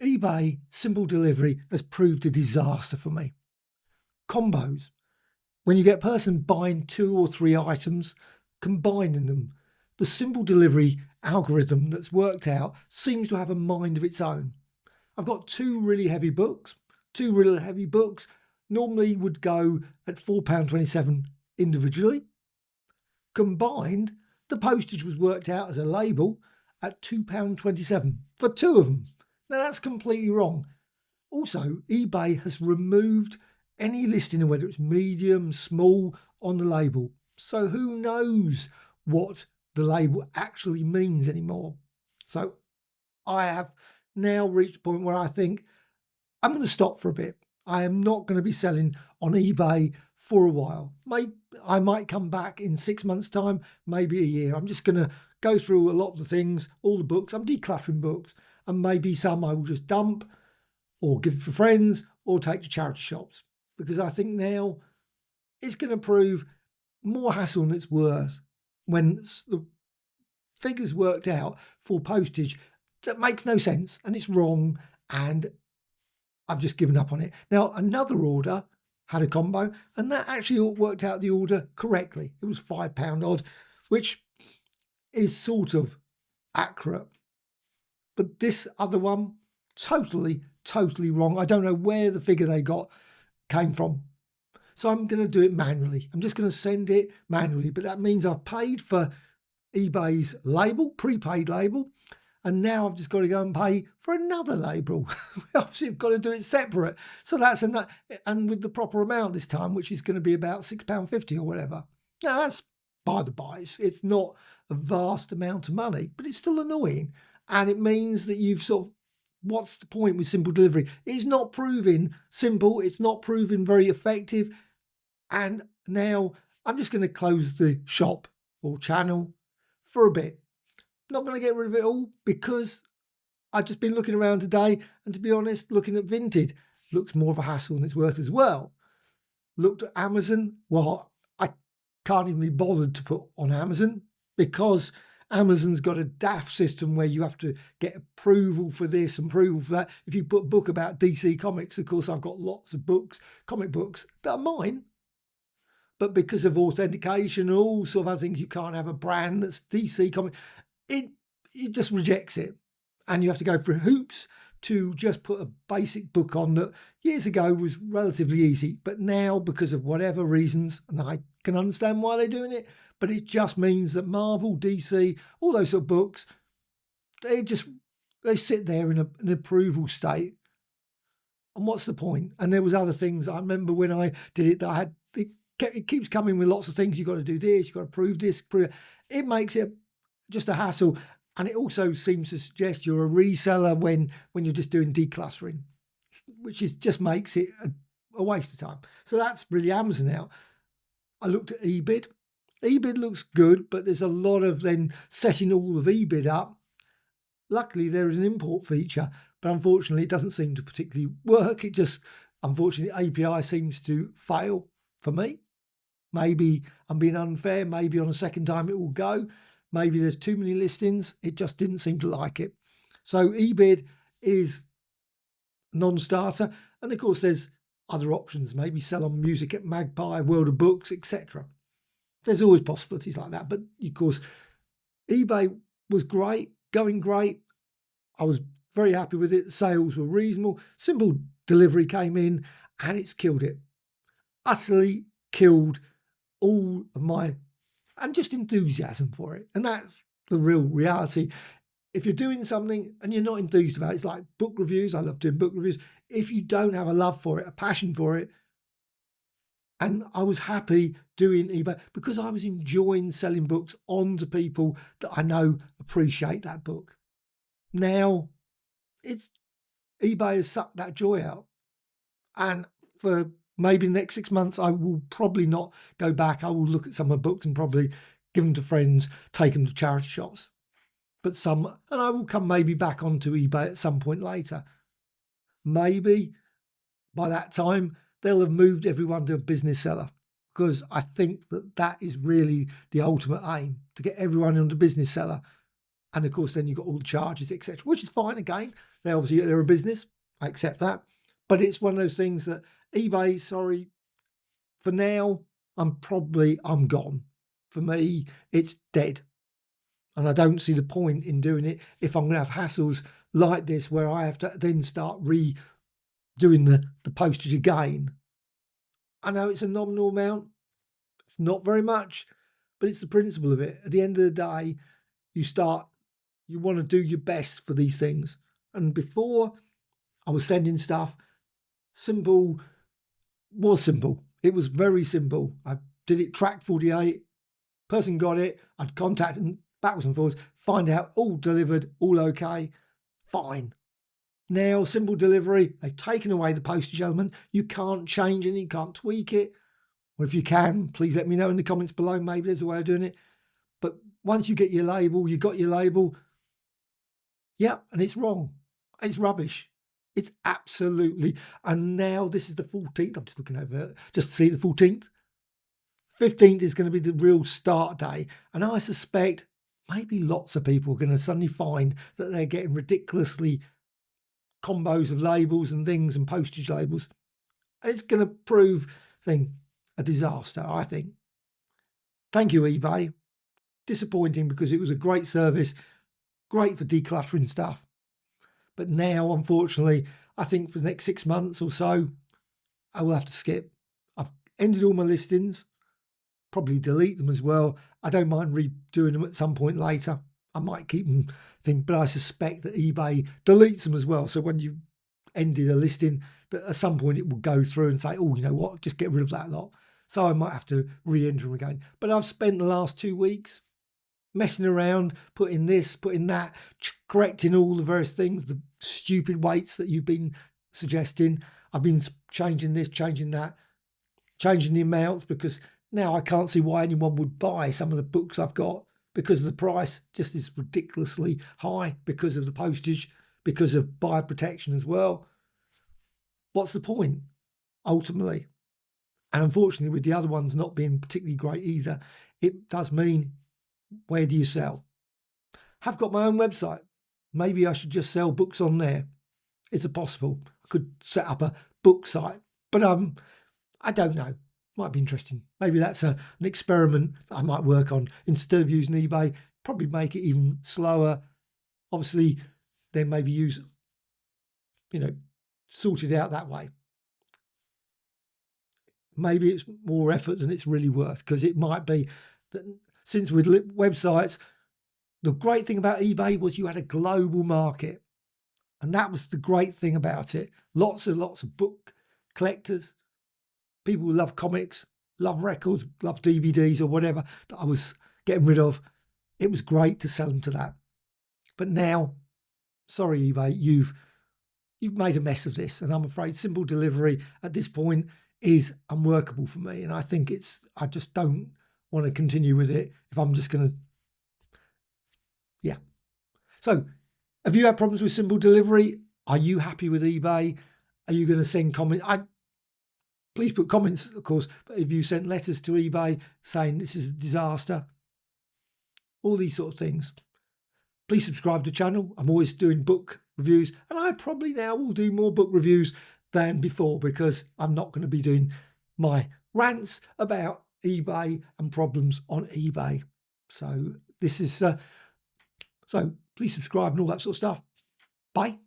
eBay simple delivery has proved a disaster for me. Combos. When you get a person buying 2 or 3 items, combining them, the simple delivery algorithm that's worked out seems to have a mind of its own. I've got 2 really heavy books. 2 really heavy books normally would go at £4.27 individually. Combined, the postage was worked out as a label at £2.27 for 2 of them. Now that's completely wrong. Also, eBay has removed any listing of whether it's medium, small on the label. So who knows what the label actually means anymore. So I have now reached a point where I think I'm going to stop for a bit. I am not going to be selling on eBay for a while. I might come back in 6 months' time, maybe a year. I'm just going to go through a lot of the things, all the books. I'm decluttering books, and maybe some I will just dump or give for friends or take to charity shops, because I think now it's going to prove more hassle than it's worth when the figures worked out for postage that makes no sense and it's wrong, and I've just given up on it. Now, another order had a combo, and that actually worked out the order correctly. It was £5 odd, which is sort of accurate. But this other one, totally wrong. I don't know where the figure they got came from. So I'm going to do it manually. I'm just going to send it manually. But that means I've paid for eBay's label, prepaid label, and now I've just got to go and pay for another label. Obviously, I've got to do it separate. So that's enough, and with the proper amount this time, which is going to be about £6.50 or whatever. Now, that's by the by. It's not a vast amount of money, but it's still annoying. And it means that you've sort of, what's the point with simple delivery? It's not proving simple. It's not proving very effective. And now I'm just going to close the shop or channel for a bit. Not going to get rid of it all, because I've just been looking around today, and to be honest, looking at Vinted looks more of a hassle than it's worth as well. Looked at Amazon. Well, I can't even be bothered to put on Amazon, because Amazon's got a daft system where you have to get approval for this and approval for that. If you put a book about DC Comics, of course, I've got lots of books, comic books that are mine. But because of authentication and all sort of other things, you can't have a brand that's DC Comics. It just rejects it. And you have to go through hoops to just put a basic book on that years ago was relatively easy. But now, because of whatever reasons, and I can understand why they're doing it, but it just means that Marvel, DC, all those sort of books, they sit there in an approval state. And what's the point? And there was other things. I remember when I did it, that it keeps coming with lots of things. You've got to do this, you've got to prove this. It makes it just a hassle. And it also seems to suggest you're a reseller when you're just doing decluttering, which just makes it a waste of time. So that's really Amazon now. I looked at eBid. eBid looks good, but there's a lot of then setting all of eBid up. Luckily, there is an import feature, but unfortunately, it doesn't seem to particularly work. It just, unfortunately, API seems to fail for me. Maybe I'm being unfair. Maybe on a second time it will go. Maybe there's too many listings. It just didn't seem to like it. So eBid is non-starter. And of course, there's other options. Maybe sell on music at Magpie, World of Books, etc. There's always possibilities like that. But of course, eBay was great, going great. I was very happy with it. The sales were reasonable. Simple delivery came in and it's killed it. Utterly killed all of my and just enthusiasm for it. And that's the real reality. If you're doing something and you're not enthused about it, it's like book reviews. I love doing book reviews. If you don't have a love for it, a passion for it, and I was happy doing eBay because I was enjoying selling books on to people that I know appreciate that book. Now, eBay has sucked that joy out. And for maybe the next 6 months, I will probably not go back. I will look at some of the books and probably give them to friends, take them to charity shops. But and I will come maybe back onto eBay at some point later. Maybe by that time, they'll have moved everyone to a business seller, because I think that is really the ultimate aim, to get everyone onto business seller. And of course, then you've got all the charges, etc., which is fine. Again, they're a business. I accept that. But it's one of those things that eBay, sorry, for now, I'm gone. For me, it's dead. And I don't see the point in doing it if I'm going to have hassles like this where I have to then start redoing the postage again. I know it's a nominal amount. It's not very much, but it's the principle of it. At the end of the day, you want to do your best for these things. And before I was sending stuff, simple. It was very simple. I did it track 48. Person got it. I'd contact them backwards and forwards, find out all delivered, all okay, fine. Now, simple delivery, they've taken away the postage element. You can't change it, you can't tweak it. Or if you can, please let me know in the comments below. Maybe there's a way of doing it. But once you get your label, you got your label. Yeah, and it's wrong. It's rubbish. It's absolutely. And now this is the 14th. I'm just looking over just to see the 14th. 15th is going to be the real start day. And I suspect maybe lots of people are going to suddenly find that they're getting ridiculously combos of labels and things and postage labels. And it's going to prove a disaster, I think. Thank you, eBay. Disappointing because it was a great service, great for decluttering stuff. But now, unfortunately, I think for the next 6 months or so, I will have to skip. I've ended all my listings, probably delete them as well. I don't mind redoing them at some point later. I might keep them, but I suspect that eBay deletes them as well. So when you've ended a listing, that at some point it will go through and say, oh, you know what, just get rid of that lot. So I might have to re-enter them again. But I've spent the last 2 weeks messing around, putting this, putting that, correcting all the various things, the stupid weights that you've been suggesting. I've been changing this, changing that, changing the amounts, because now I can't see why anyone would buy some of the books I've got, because the price just is ridiculously high because of the postage, because of buyer protection as well. What's the point, ultimately? And unfortunately, with the other ones not being particularly great either, it does mean, where do you sell? Have got my own website. Maybe I should just sell books on there. Is it possible? I could set up a book site, but I don't know. Might be interesting. Maybe that's an experiment that I might work on. Instead of using eBay, probably make it even slower. Obviously, then maybe use, sort it out that way. Maybe it's more effort than it's really worth, because it might be that since with websites, the great thing about eBay was you had a global market. And that was the great thing about it. Lots of book collectors, people who love comics, love records, love DVDs or whatever that I was getting rid of. It was great to sell them to that. But now, sorry, eBay, you've made a mess of this. And I'm afraid simple delivery at this point is unworkable for me. And I think I just don't want to continue with it if I'm just going to, yeah. So have you had problems with simple delivery? Are you happy with eBay? Are you going to send comments? Please put comments, of course, but if you sent letters to eBay saying this is a disaster, all these sort of things, please subscribe to the channel. I'm always doing book reviews, and I probably now will do more book reviews than before, because I'm not going to be doing my rants about eBay and problems on eBay. So this is, so please subscribe and all that sort of stuff. Bye.